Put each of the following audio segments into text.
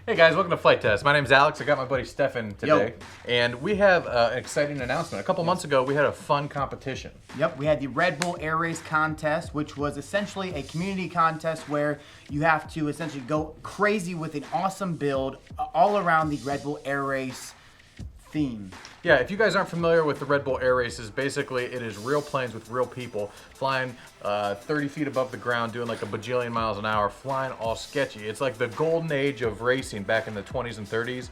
Hey guys, welcome to Flight Test. My name's Alex. I got my buddy Stefan today. And we have an exciting announcement. A couple months ago, we had a fun competition. Yep, we had the Red Bull Air Race contest, which was essentially a community contest where you have to essentially go crazy with an awesome build all around the Red Bull Air Race theme. Yeah, if you guys aren't familiar with the Red Bull Air Races, basically it is real planes with real people flying 30 feet above the ground, doing like a bajillion miles an hour, flying all sketchy. It's like the golden age of racing back in the 20s and 30s.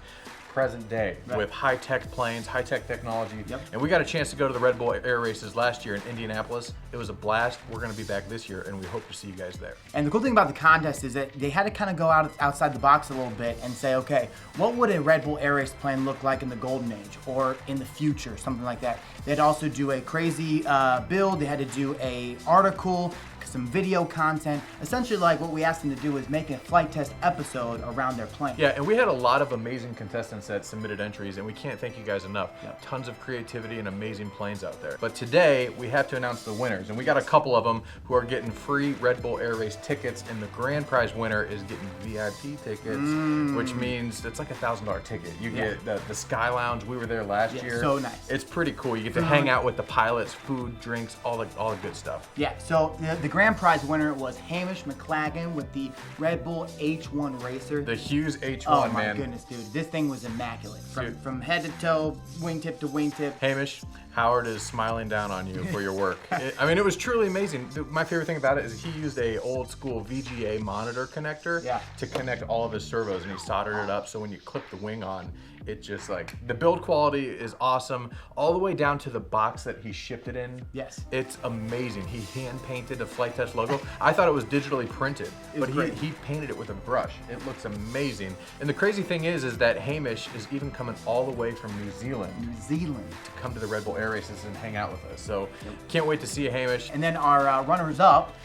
Present day with high-tech planes, high-tech technology. And we got a chance to go to the Red Bull Air Races last year in Indianapolis. It was a blast. We're going to be back this year, and we hope to see you guys there. And the cool thing about the contest is that they had to kind of go outside the box a little bit and say, okay, what would a Red Bull Air Race plane look like in the golden age or in the future, something like that. They had to also do a crazy build. They had to do a article, some video content. Essentially, like what we asked them to do is make a flight test episode around their plane. Yeah, and we had a lot of amazing contestants that submitted entries, and we can't thank you guys enough. Tons of creativity and amazing planes out there. But today, we have to announce the winners, and we got a couple of them who are getting free Red Bull Air Race tickets, and the grand prize winner is getting VIP tickets, which means it's like a $1,000 ticket. You get the Sky Lounge. We were there last year. So nice. It's pretty cool. You get to hang out with the pilots, food, drinks, all the good stuff. Yeah, so the grand prize winner was Hammish Mclagen with the Red Bull H1 Racer. The Hughes H1, oh, my man. goodness, dude. This thing was immaculate. From head to toe, wingtip to wingtip. Hamish, Howard is smiling down on you for your work. It was truly amazing. My favorite thing about it is he used a old school VGA monitor connector to connect all of his servos, and he soldered it up so when you clip the wing on, it just like, the build quality is awesome, all the way down to the box that he shipped it in. Yes. It's amazing. He hand painted the Flight Test logo. I thought it was digitally printed, but he painted it with a brush. It looks amazing. And the crazy thing is that Hamish is even coming all the way from New Zealand to come to the Red Bull Air Races and hang out with us. So can't wait to see you, Hamish. And then our runners up,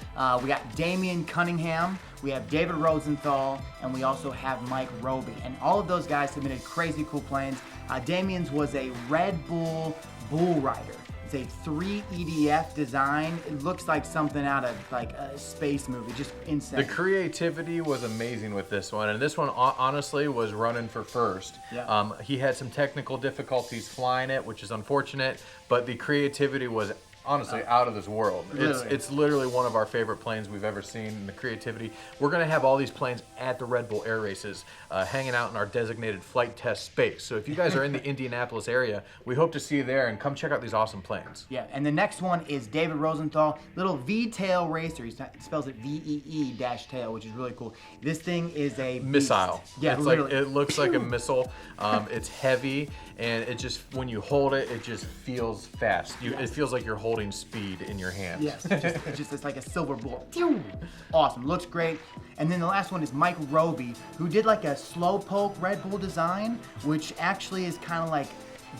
we got Damien Cunningham, we have David Rosenthal, and we also have Mike Robey. And all of those guys submitted crazy cool planes. Damien's was a Red Bull Bull Rider. It's a 3 EDF design. It looks like something out of like a space movie, just insane. The creativity was amazing with this one, and this one honestly was running for first. He had some technical difficulties flying it, which is unfortunate, but the creativity was honestly out of this world. It's literally one of our favorite planes we've ever seen, and the creativity. We're going to have all these planes at the Red Bull Air Races hanging out in our designated flight test space. So if you guys are in the Indianapolis area, we hope to see you there, and come check out these awesome planes. Yeah, and the next one is David Rosenthal, little vee-tail racer. He spells it VEE-tail, which is really cool. This thing is a missile. Yeah, it's like, it looks like a missile. It's heavy, and it just, when you hold it, it just feels fast. It feels like you're holding speed in your hands. Yes, it's like a silver bullet. Awesome, looks great. And then the last one is Mike Robey, who did like a Slowpoke Red Bull design, which actually is kind of like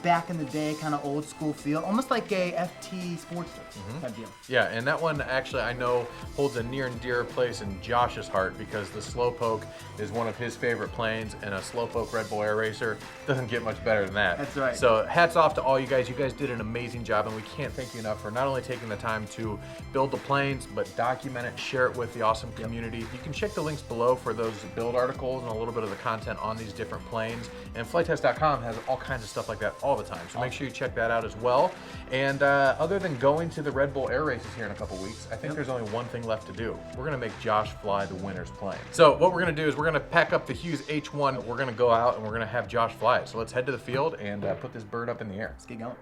back in the day, kind of old school feel, almost like a FT Sportster type deal. Yeah, and that one actually I know holds a near and dear place in Josh's heart, because the Slowpoke is one of his favorite planes, and a Slowpoke Red Bull Air Racer doesn't get much better than that. That's right. So hats off to all you guys. You guys did an amazing job, and we can't thank you enough for not only taking the time to build the planes, but document it, share it with the awesome community. You can check the links below for those build articles and a little bit of the content on these different planes. And flighttest.com has all kinds of stuff like that all the time, so make sure you check that out as well. And other than going to the Red Bull Air Races here in a couple weeks, I think there's only one thing left to do. We're gonna make Josh fly the winner's plane. So what we're gonna do is we're gonna pack up the Hughes H1, we're gonna go out and we're gonna have Josh fly it. So let's head to the field and put this bird up in the air. Let's get going.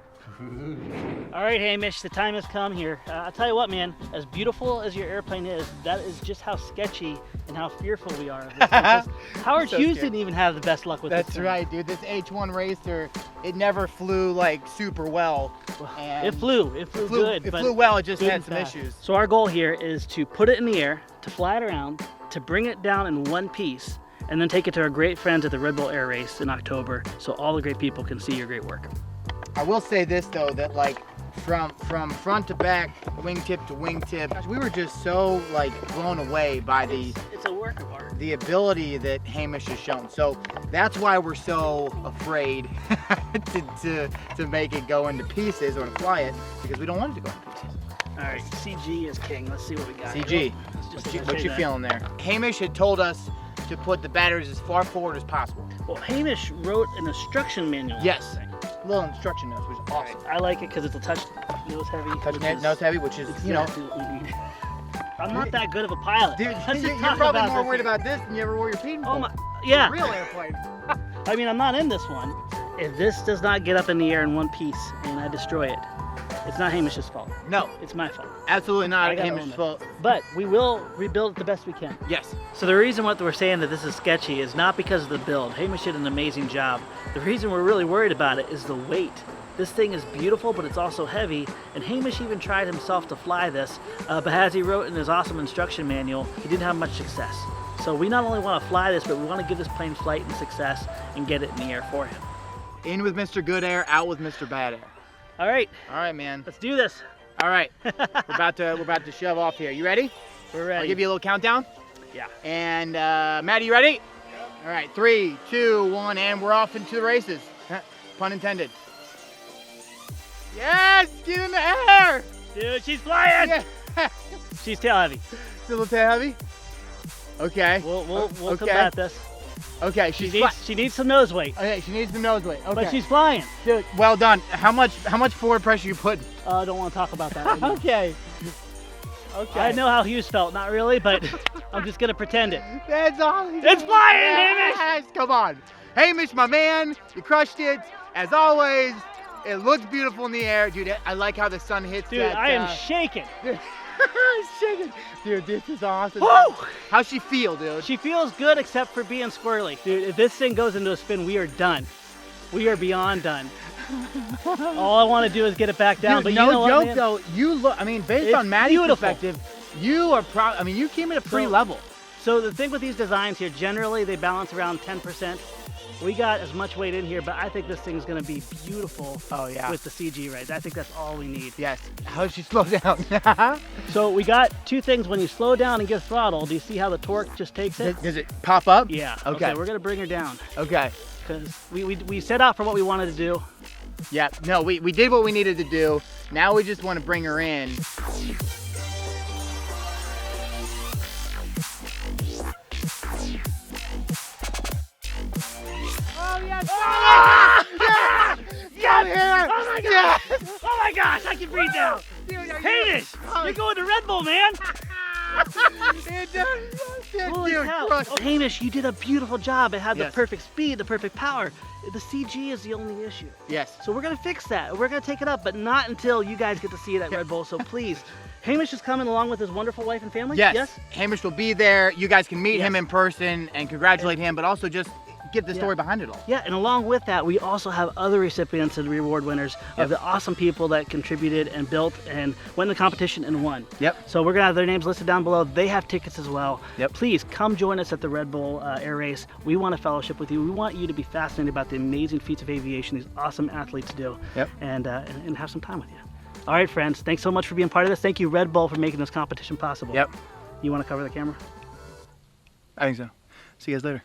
All right, Hamish, the time has come here. I'll tell you what, man, as beautiful as your airplane is, that is just how sketchy and how fearful we are of this. Because Howard Hughes didn't even have the best luck with this. That's right, dude. This H1 Racer, it never flew like super well. It flew good. It flew well, it just had some issues. So our goal here is to put it in the air, to fly it around, to bring it down in one piece, and then take it to our great friends at the Red Bull Air Race in October, so all the great people can see your great work. I will say this though, that like from front to back, wingtip to wingtip, we were just so like blown away by it's a work of art. The ability that Hamish has shown. So that's why we're so afraid to make it go into pieces or to fly it, because we don't want it to go into pieces. All right, CG is king. Let's see what we got. CG, what you feeling there? Hamish had told us to put the batteries as far forward as possible. Well, Hamish wrote an instruction manual. Yes. A little instruction notes, which is awesome. I like it because it's a touch nose heavy. Touch nose heavy, which is, you know. Exactly what we need. I'm not that good of a pilot. Dude, Let's just you're talk probably about more this worried here. about this than you ever were your feet. Oh my, yeah. Real airplane. I mean, I'm not in this one. If this does not get up in the air in one piece and I destroy it, it's not Hamish's fault. No, It's my fault. absolutely I not gotta Hamish's own it. fault. But we will rebuild it the best we can. Yes. So the reason what we're saying that this is sketchy is not because of the build. Hamish did an amazing job. The reason we're really worried about it is the weight. This thing is beautiful, but it's also heavy, and Hamish even tried himself to fly this, but as he wrote in his awesome instruction manual, he didn't have much success. So we not only want to fly this, but we want to give this plane flight and success and get it in the air for him. In with Mr. Good Air, out with Mr. Bad Air. All right, All right, man. let's do this. All right, we're about to shove off here. You ready? We're ready. I'll give you a little countdown. Yeah. And Maddie, you ready? Yep. All right, 3, 2, 1, and we're off into the races. Pun intended. Yes, get in the air. Dude, she's flying! Yeah. She's tail heavy. Still a little heavy. Okay. We'll okay. combat this. Okay, She needs some nose weight, Okay, she needs the nose weight. Okay. but she's flying. Dude, well done. How much forward pressure you put? I don't want to talk about that right now. Okay. Okay. I know how Hughes felt, not really, but I'm just gonna pretend it. That's all. It's flying, Hamish! Yes, come on. Hamish, my man, you crushed it. As always, it looks beautiful in the air. Dude, I like how the sun hits Dude, that. I am shaking. shaking. Dude, this is awesome. Woo! How's she feel, dude? She feels good except for being squirrely. Dude, if this thing goes into a spin, we are done. We are beyond done. All I want to do is get it back down. Dude, but no you know joke what, man? though. You look. I mean, based It's on Maddie's beautiful. perspective, you are proud. I mean, you came at a pretty So- level. So the thing with these designs here, generally they balance around 10%. We got as much weight in here, but I think this thing's gonna be beautiful. Oh, yeah. With the CG right. I think that's all we need. Yes. How's she slow down? So we got two things. When you slow down and give throttle, do you see how the torque just takes it? Does it pop up? Yeah. Okay. We're gonna bring her down Okay. because we set out for what we wanted to do. Yeah. No, we did what we needed to do. Now we just want to bring her in. Oh yes! Yes! Yes! Oh my Yes! gosh! Oh my gosh! I can breathe now. Hamish, you're going to Red Bull, man. Holy cow. crushed Oh, it. Hamish, you did a beautiful job. It had Yes. the perfect speed, the perfect power. The CG is the only issue. Yes. So we're gonna fix that. We're gonna take it up, but not until you guys get to see it at Red Bull. So please, Hamish is coming along with his wonderful wife and family. Yes. Hamish will be there. You guys can meet Yes. him in person and congratulate him, but also just get the Yeah. story behind it all. Yeah, and along with that, we also have other recipients and reward winners of the awesome people that contributed and built and went in the competition and won. Yep. So we're gonna have their names listed down below. They have tickets as well. Yep. Please come join us at the Red Bull Air Race. We want to fellowship with you. We want you to be fascinated about the amazing feats of aviation these awesome athletes do. Yep. And have some time with you. All right, friends. Thanks so much for being part of this. Thank you, Red Bull, for making this competition possible. Yep. You want to cover the camera? I think so. See you guys later.